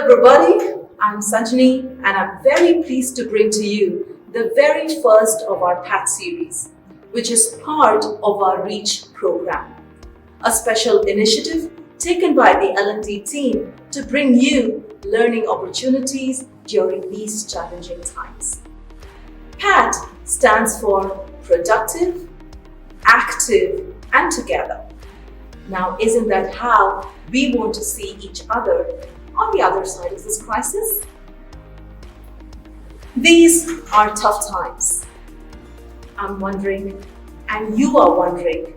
everybody, I'm Sanjani and I'm very pleased to bring to you the very first of our PAT series, which is part of our REACH program, a special initiative taken by the L&D team to bring you learning opportunities during these challenging times. PAT stands for Productive, Active and Together. Now, isn't that how we want to see each other on the other side of this crisis? These are tough times. I'm wondering, and you are wondering,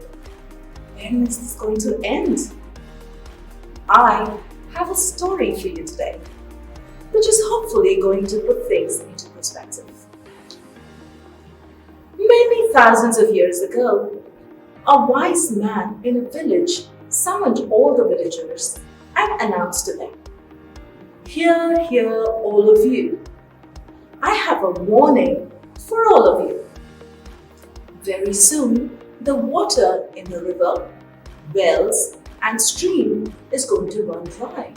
when is this going to end? I have a story for you today, which is hopefully going to put things into perspective. Many thousands of years ago, a wise man in a village summoned all the villagers and announced to them, Hear, all of you. I have a warning for all of you. Very soon, the water in the river, wells and stream is going to run dry.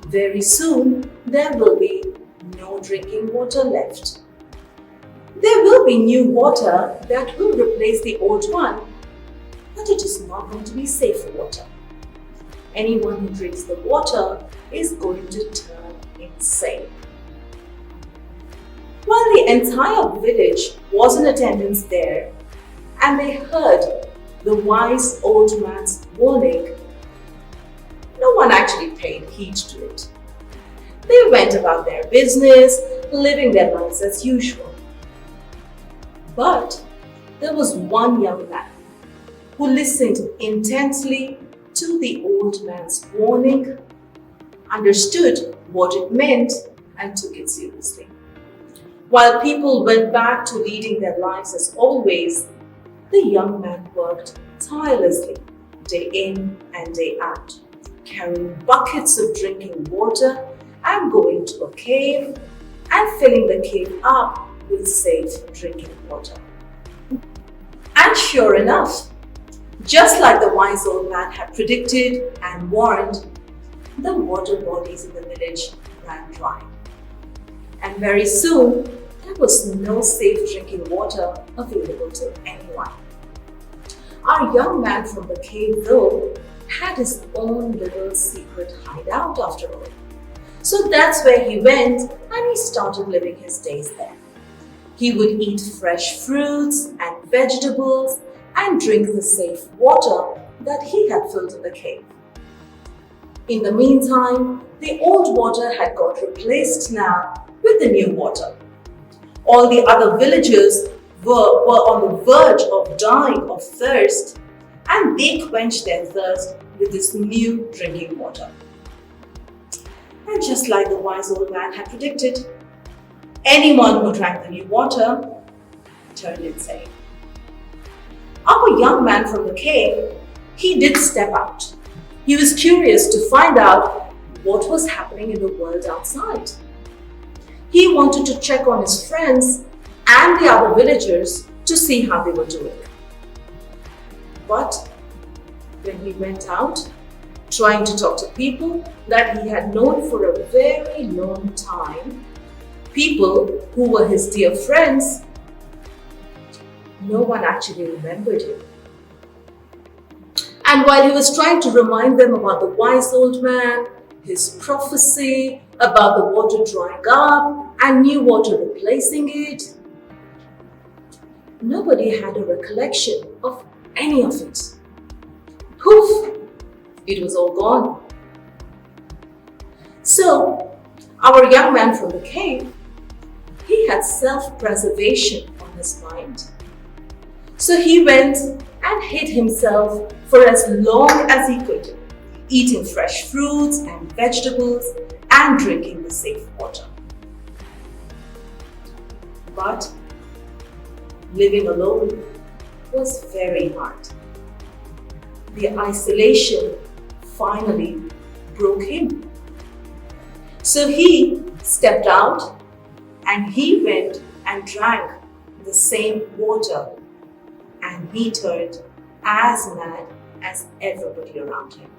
Very soon, there will be no drinking water left. There will be new water that will replace the old one, but it is not going to be safe water. Anyone who drinks the water is going to turn insane. While the entire village was in attendance there and they heard the wise old man's warning, no one actually paid heed to it. They went about their business, living their lives as usual. But there was one young man who listened intently to the old man's warning, understood what it meant, and took it seriously. While people went back to leading their lives as always, the young man worked tirelessly, day in and day out, carrying buckets of drinking water and going to a cave and filling the cave up with safe drinking water. And sure enough, just like the wise old man had predicted and warned, the water bodies in the village ran dry. And very soon, there was no safe drinking water available to anyone. Our young man from the cave, though, had his own little secret hideout after all. So that's where he went and he started living his days there. He would eat fresh fruits and vegetables and drink the safe water that he had filled in the cave. In the meantime, the old water had got replaced now with the new water. All the other villagers were on the verge of dying of thirst, and they quenched their thirst with this new drinking water. And just like the wise old man had predicted, anyone who drank the new water turned insane. Our young man from the cave, he did step out. He was curious to find out what was happening in the world outside. He wanted to check on his friends and the other villagers to see how they were doing. But when he went out, trying to talk to people that he had known for a very long time, people who were his dear friends, no one actually remembered him. And while he was trying to remind them about the wise old man, his prophecy about the water drying up and new water replacing it, nobody had a recollection of any of it. Poof! It was all gone. So, our young man from the cave, he had self-preservation on his mind. So he went and hid himself for as long as he could, eating fresh fruits and vegetables and drinking the safe water. But living alone was very hard. The isolation finally broke him. So he stepped out and he went and drank the same water, and he turned as mad as everybody around him.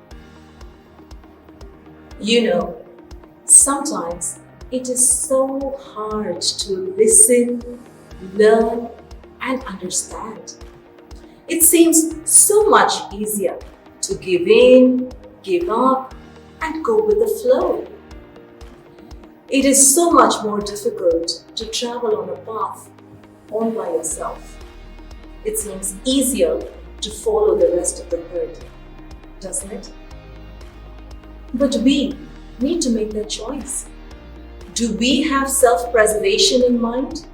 You know, Sometimes it is so hard to listen, learn, and understand. It seems so much easier to give in, give up, and go with the flow. It is so much more difficult to travel on a path all by yourself. It seems easier to follow the rest of the herd, doesn't it? But we need to make that choice. Do we have self-preservation in mind?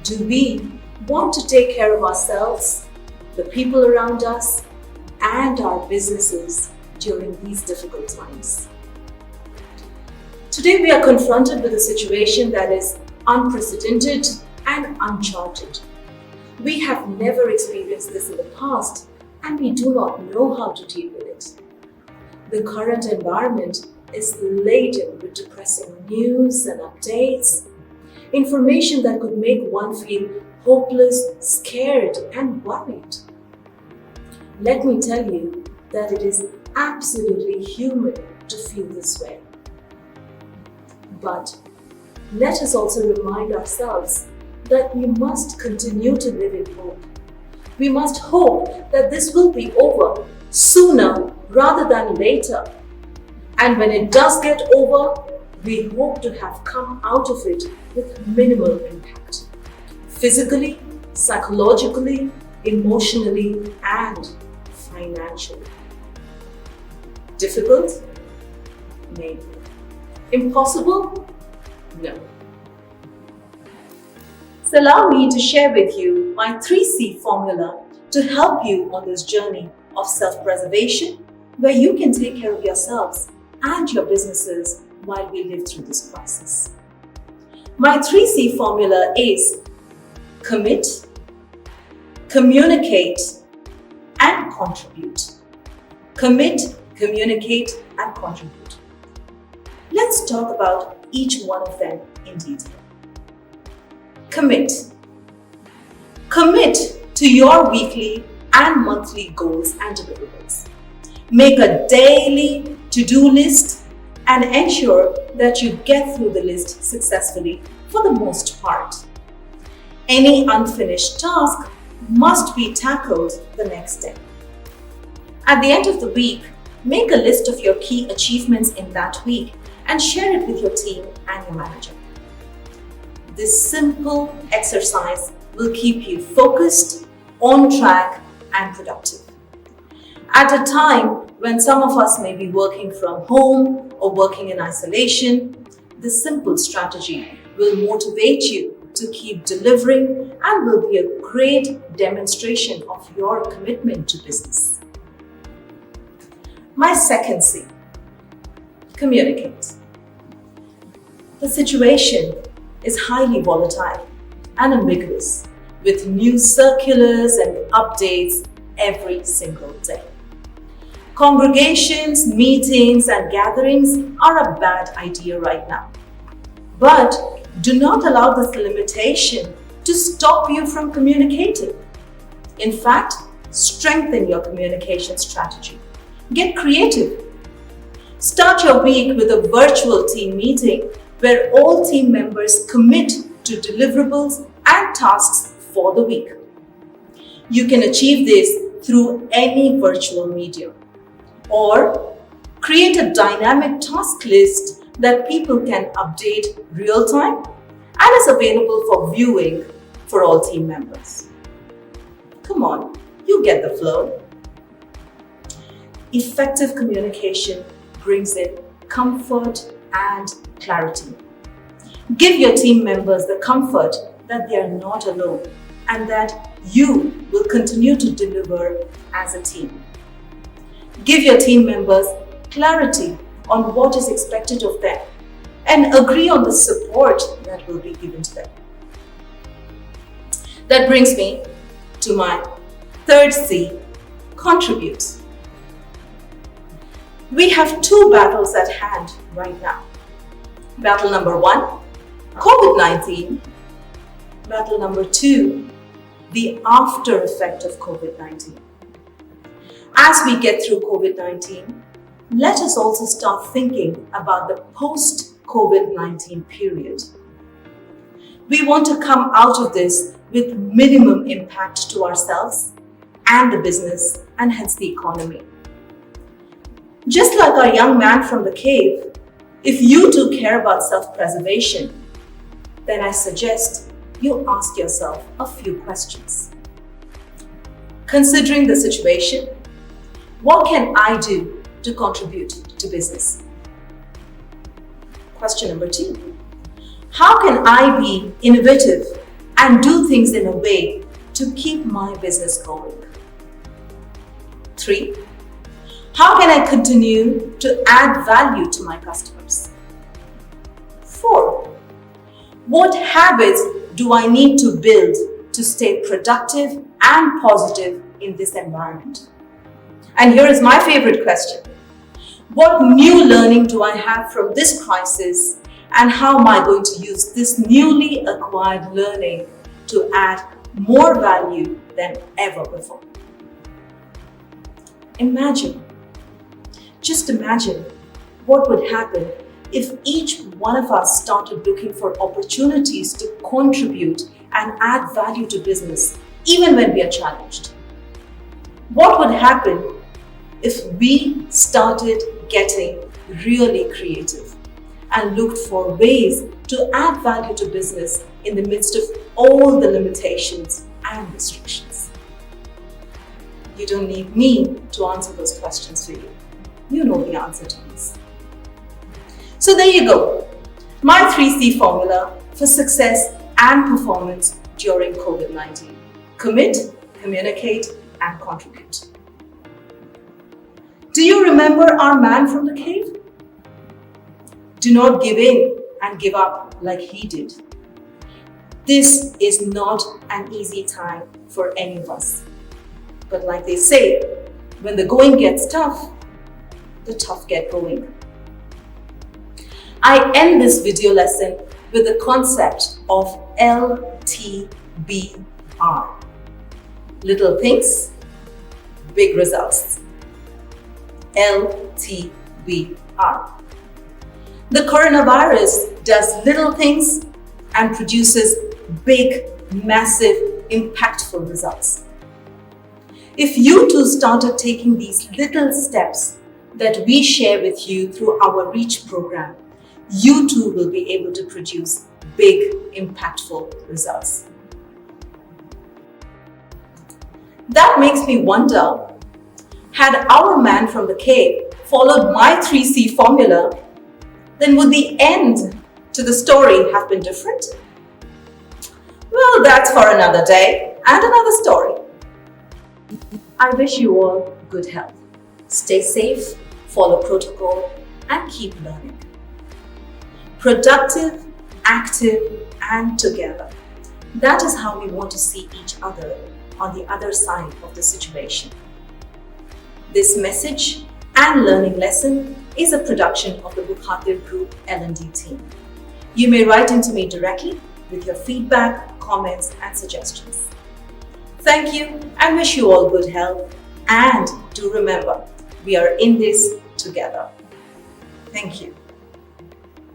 Do we want to take care of ourselves, the people around us, and our businesses during these difficult times? Today we are confronted with a situation that is unprecedented and uncharted. We have never experienced this in the past, and we do not know how to deal with it. The current environment is laden with depressing news and updates, information that could make one feel hopeless, scared, and worried. Let me tell you that it is absolutely human to feel this way. But let us also remind ourselves that we must continue to live in hope. We must hope that this will be over sooner rather than later. And when it does get over, we hope to have come out of it with minimal impact. Physically, psychologically, emotionally, and financially. Difficult? Maybe. Impossible? No. So allow me to share with you my 3C formula to help you on this journey of self-preservation, where you can take care of yourselves and your businesses while we live through this crisis. My 3C formula is commit, communicate, and contribute. Commit, communicate, and contribute. Let's talk about each one of them in detail. Commit. Commit to your weekly and monthly goals and deliverables. Make a daily to-do list and ensure that you get through the list successfully for the most part. Any unfinished task must be tackled the next day. At the end of the week, make a list of your key achievements in that week and share it with your team and your manager. This simple exercise will keep you focused, on track, and productive. At a time when some of us may be working from home or working in isolation, this simple strategy will motivate you to keep delivering and will be a great demonstration of your commitment to business. My second C, communicate. The situation is highly volatile and ambiguous, with news circulars and updates every single day. Congregations, meetings, and gatherings are a bad idea right now. But do not allow this limitation to stop you from communicating. In fact, strengthen your communication strategy. Get creative. Start your week with a virtual team meeting where all team members commit to deliverables and tasks for the week. You can achieve this through any virtual medium, or create a dynamic task list that people can update real-time and is available for viewing for all team members. Come on, you get the flow. Effective communication brings in comfort and clarity. Give your team members the comfort that they are not alone and that you will continue to deliver as a team. Give your team members clarity on what is expected of them and agree on the support that will be given to them. That brings me to my third C, contribute. We have two battles at hand right now. Battle number 1, COVID-19. Battle number 2, the after effect of COVID-19. As we get through COVID-19, let us also start thinking about the post post-COVID-19 period. We want to come out of this with minimum impact to ourselves and the business and hence the economy. Just like our young man from the cave, if you too care about self-preservation, then I suggest you ask yourself a few questions. Considering the situation, what can I do to contribute to business? Question number 2. How can I be innovative and do things in a way to keep my business going? 3. How can I continue to add value to my customers? 4. What habits do I need to build to stay productive and positive in this environment? And here is my favorite question. What new learning do I have from this crisis, and how am I going to use this newly acquired learning to add more value than ever before? Just imagine what would happen if each one of us started looking for opportunities to contribute and add value to business, even when we are challenged. What would happen if we started getting really creative and looked for ways to add value to business in the midst of all the limitations and restrictions? You don't need me to answer those questions for you. You know the answer to these. So there you go, my 3C formula for success and performance during COVID-19. Commit, communicate, and contribute. Do you remember our man from the cave? Do not give in and give up like he did. This is not an easy time for any of us. But like they say, when the going gets tough, the tough get going. I end this video lesson with the concept of LTBR. Little things, big results. LTBR. The coronavirus does little things and produces big, massive, impactful results. If you too started taking these little steps that we share with you through our REACH program, you too will be able to produce big, impactful results. That makes me wonder, had our man from the cave followed my 3C formula, then would the end to the story have been different? Well, that's for another day and another story. I wish you all good health. Stay safe, follow protocol, and keep learning. Productive, active, and together. That is how we want to see each other on the other side of the situation. This message and learning lesson is a production of the Bukhatir Group L&D team. You may write into me directly with your feedback, comments, and suggestions. Thank you and wish you all good health. And do remember, we are in this together. Thank you.